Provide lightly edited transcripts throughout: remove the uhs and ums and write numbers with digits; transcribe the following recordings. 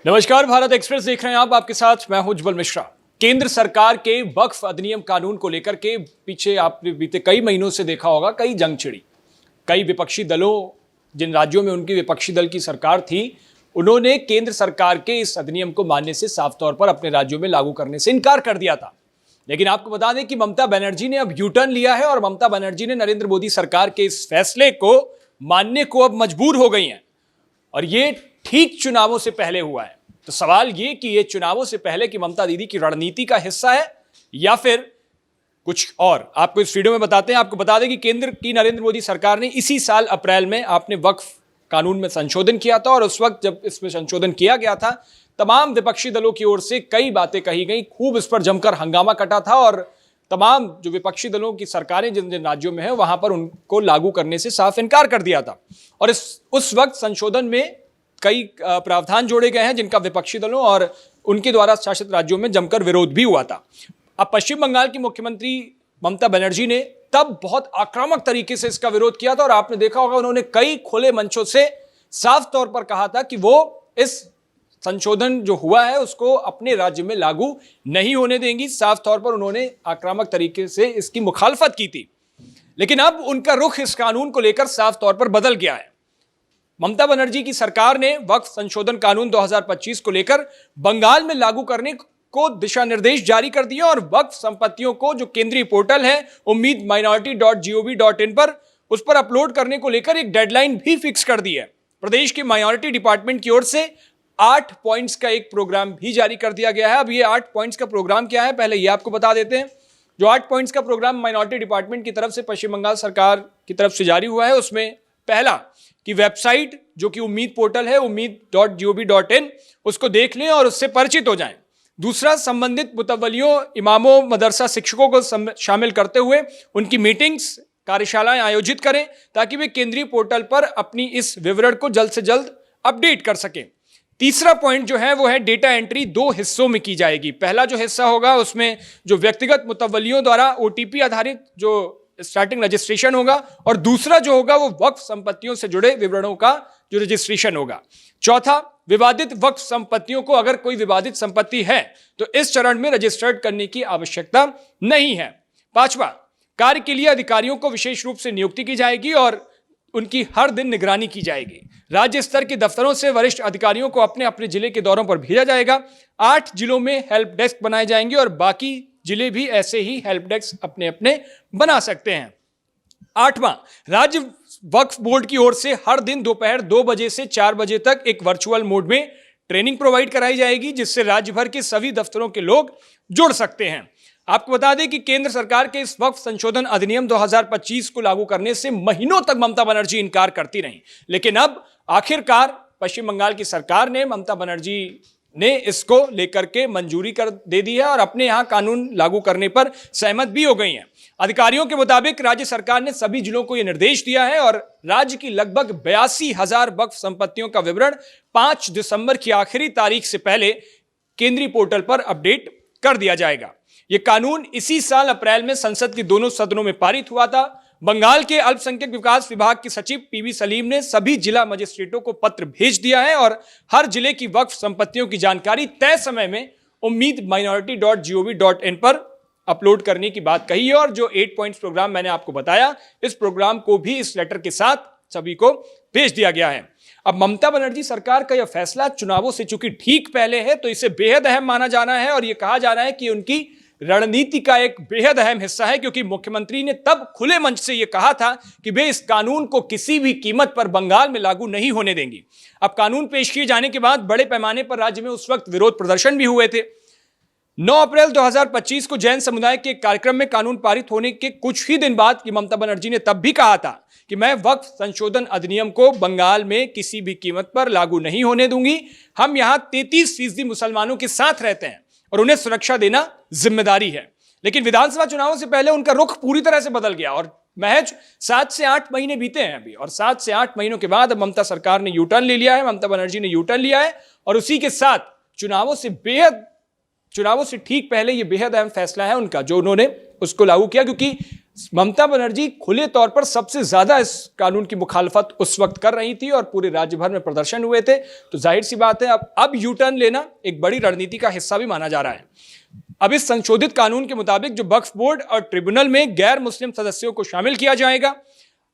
नमस्कार, भारत एक्सप्रेस देख रहे हैं आप। आपके साथ मैं हूं उज्जवल मिश्रा। केंद्र सरकार के वक्फ अधिनियम कानून को लेकर के पीछे आपने बीते कई महीनों से देखा होगा, कई जंग छिड़ी। कई विपक्षी दलों, जिन राज्यों में उनकी विपक्षी दल की सरकार थी, उन्होंने केंद्र सरकार के इस अधिनियम को मानने से साफ तौर पर अपने राज्यों में लागू करने से इनकार कर दिया था। लेकिन आपको बता दें कि ममता बनर्जी ने अब यू टर्न लिया है और ममता बनर्जी ने नरेंद्र मोदी सरकार के इस फैसले को मानने को अब मजबूर हो गई हैं। और ये ठीक चुनावों से पहले हुआ है। तो सवाल ये कि ये चुनावों से पहले की ममता दीदी की रणनीति का हिस्सा है या फिर कुछ और, आपको इस वीडियो में बताते हैं। आपको बता दें कि केंद्र की नरेंद्र मोदी सरकार ने इसी साल अप्रैल में आपने वक्फ कानून में संशोधन किया था और उस वक्त जब इसमें संशोधन किया गया था, तमाम विपक्षी दलों की ओर से कई बातें कही गई, खूब इस पर जमकर हंगामा कटा था और तमाम जो विपक्षी दलों की सरकारें जिन जिन राज्यों में है वहां पर उनको लागू करने से साफ इनकार कर दिया था। और उस वक्त संशोधन में कई प्रावधान जोड़े गए हैं जिनका विपक्षी दलों और उनके द्वारा शासित राज्यों में जमकर विरोध भी हुआ था। अब पश्चिम बंगाल की मुख्यमंत्री ममता बनर्जी ने तब बहुत आक्रामक तरीके से इसका विरोध किया था और आपने देखा होगा उन्होंने कई खुले मंचों से साफ तौर पर कहा था कि वो इस संशोधन जो हुआ है उसको अपने राज्य में लागू नहीं होने देंगी। साफ तौर पर उन्होंने आक्रामक तरीके से इसकी मुखालफत की थी। लेकिन अब उनका रुख इस कानून को लेकर साफ तौर पर बदल गया है। ममता बनर्जी की सरकार ने वक्फ संशोधन कानून 2025 को लेकर बंगाल में लागू करने को दिशा निर्देश जारी कर दिए और वक्फ संपत्तियों को जो केंद्रीय पोर्टल है ummid-minority.gov.in पर उस पर अपलोड करने को लेकर एक डेडलाइन भी फिक्स कर दी है। प्रदेश के माइनॉरिटी डिपार्टमेंट की ओर से 8 पॉइंट्स का एक प्रोग्राम भी जारी कर दिया गया है। अब ये 8 पॉइंट्स का प्रोग्राम क्या है, पहले ये आपको बता देते हैं। जो 8 पॉइंट्स का प्रोग्राम माइनॉरिटी डिपार्टमेंट की तरफ से पश्चिम बंगाल सरकार की तरफ से जारी हुआ है, उसमें पहला कि वेबसाइट जो कि उम्मीद पोर्टल है ummid.gov.in उसको देख लें और उससे परिचित हो जाएं। दूसरा, संबंधित मुतव्वलियों, इमामों, मदरसा शिक्षकों को शामिल करते हुए उनकी मीटिंग्स, कार्यशालाएं आयोजित करें ताकि वे केंद्रीय पोर्टल पर अपनी इस विवरण को जल्द से जल्द अपडेट कर सकें। तीसरा पॉइंट जो है वो है डेटा एंट्री 2 हिस्सों में की जाएगी। पहला जो हिस्सा होगा उसमें जो व्यक्तिगत मुतव्वलियों द्वारा OTP आधारित जो स्टार्टिंग रजिस्ट्रेशन होगा और दूसरा जो होगा वो वक्फ संपत्तियों से जुड़े विवरणों का जो रजिस्ट्रेशन होगा। चौथा, विवादित वक्फ संपत्तियों को, अगर कोई विवादित संपत्ति है तो इस चरण में रजिस्टर्ड करने की आवश्यकता नहीं है। पांचवा, कार्य के लिए अधिकारियों को विशेष रूप से नियुक्ति की जाएगी और उनकी हर दिन निगरानी की जाएगी। राज्य स्तर के दफ्तरों से वरिष्ठ अधिकारियों को अपने अपने जिले के दौरों पर भेजा जाएगा। 8 जिलों में हेल्प डेस्क बनाए जाएंगे और बाकी जिले भी ऐसे ही हेल्प डेस्क अपने अपने बना सकते हैं। 8वां, राज्य वक्फ बोर्ड की ओर से हर दिन दोपहर 2 बजे से 4 बजे तक एक वर्चुअल मोड में ट्रेनिंग प्रोवाइड कराई जाएगी जिससे राज्य भर के सभी दफ्तरों के लोग जुड़ सकते हैं। आपको बता दें कि केंद्र सरकार के इस वक्फ संशोधन अधिनियम 2025 को लागू करने से महीनों तक ममता बनर्जी इनकार करती रही, लेकिन अब आखिरकार पश्चिम बंगाल की सरकार ने, ममता बनर्जी ने इसको लेकर के मंजूरी कर दे दी है और अपने यहां कानून लागू करने पर सहमत भी हो गई हैं। अधिकारियों के मुताबिक राज्य सरकार ने सभी जिलों को यह निर्देश दिया है और राज्य की लगभग 82,000 वक्फ संपत्तियों का विवरण 5 दिसंबर की आखिरी तारीख से पहले केंद्रीय पोर्टल पर अपडेट कर दिया जाएगा। यह कानून इसी साल अप्रैल में संसद के दोनों सदनों में पारित हुआ था। बंगाल के अल्पसंख्यक विकास विभाग के सचिव PV सलीम ने सभी जिला मजिस्ट्रेटों को पत्र भेज दिया है और हर जिले की वक्फ संपत्तियों की जानकारी तय समय में ummid-minority.gov.in पर अपलोड करने की बात कही है। और जो 8 पॉइंट्स प्रोग्राम मैंने आपको बताया, इस प्रोग्राम को भी इस लेटर के साथ सभी को भेज दिया गया है। अब ममता बनर्जी सरकार का यह फैसला चुनावों से चूंकि ठीक पहले है तो इसे बेहद अहम माना जाना है और यह कहा जा रहा है कि उनकी रणनीति का एक बेहद अहम हिस्सा है, क्योंकि मुख्यमंत्री ने तब खुले मंच से यह कहा था कि वे इस कानून को किसी भी कीमत पर बंगाल में लागू नहीं होने देंगी। अब कानून पेश किए जाने के बाद बड़े पैमाने पर राज्य में उस वक्त विरोध प्रदर्शन भी हुए थे। 9 अप्रैल 2025 को जैन समुदाय के कार्यक्रम में कानून पारित होने के कुछ ही दिन बाद की ममता बनर्जी ने तब भी कहा था कि मैं वक्फ संशोधन अधिनियम को बंगाल में किसी भी कीमत पर लागू नहीं होने दूंगी। हम यहां 33% मुसलमानों के साथ रहते हैं और उन्हें सुरक्षा देना जिम्मेदारी है। लेकिन विधानसभा चुनावों से पहले उनका रुख पूरी तरह से बदल गया और महज 7 से 8 महीने बीते हैं अभी, और 7 से 8 महीनों के बाद अब ममता सरकार ने यू टर्न ले लिया है, ममता बनर्जी ने यू टर्न लिया है और उसी के साथ चुनावों से ठीक पहले यह बेहद अहम फैसला है उनका जो उन्होंने उसको लागू किया, क्योंकि ममता बनर्जी खुले तौर पर सबसे ज्यादा इस कानून की मुखालफत उस वक्त कर रही थी और पूरे राज्य भर में प्रदर्शन हुए थे। तो जाहिर सी बात है अब यू टर्न लेना एक बड़ी रणनीति का हिस्सा भी माना जा रहा है। अब इस संशोधित कानून के मुताबिक जो वक्फ बोर्ड और ट्रिब्यूनल में गैर मुस्लिम सदस्यों को शामिल किया जाएगा।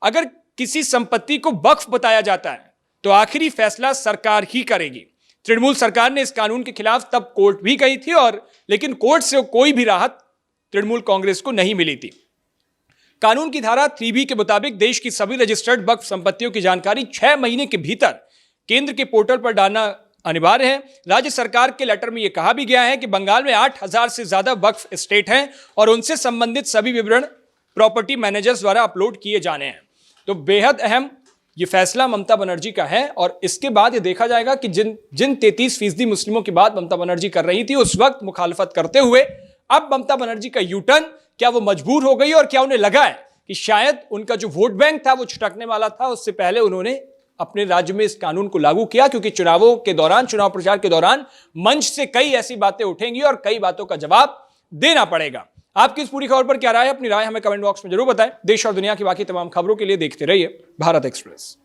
अगर किसी संपत्ति को वक्फ बताया जाता है तो आखिरी फैसला सरकार ही करेगी। तृणमूल सरकार ने इस कानून के खिलाफ तब कोर्ट भी गई थी लेकिन कोर्ट से कोई भी राहत तृणमूल कांग्रेस को नहीं मिली थी। कानून की धारा 3B के मुताबिक देश की सभी रजिस्टर्ड वक्फ संपत्तियों की जानकारी 6 महीने के भीतर केंद्र के पोर्टल पर डालना अनिवार्य है। राज्य सरकार के लेटर में यह कहा भी गया है कि बंगाल में 8,000 से ज्यादा वक्फ एस्टेट हैं और उनसे संबंधित सभी विवरण प्रॉपर्टी मैनेजर्स द्वारा अपलोड किए जाने हैं। तो बेहद अहम ये फैसला ममता बनर्जी का है और इसके बाद ये देखा जाएगा कि जिन 33% मुस्लिमों की बात ममता बनर्जी कर रही थी उस वक्त मुखालफत करते हुए, अब ममता बनर्जी का यू टर्न, क्या वो मजबूर हो गई और क्या उन्हें लगा है कि शायद उनका जो वोट बैंक था वो छिटकने वाला था, उससे पहले उन्होंने अपने राज्य में इस कानून को लागू किया, क्योंकि चुनावों के दौरान, चुनाव प्रचार के दौरान मंच से कई ऐसी बातें उठेंगी और कई बातों का जवाब देना पड़ेगा। आपकी इस पूरी खबर पर क्या राय है? अपनी राय हमें कमेंट बॉक्स में जरूर बताएं। देश और दुनिया की बाकी तमाम खबरों के लिए देखते रहिए भारत एक्सप्रेस।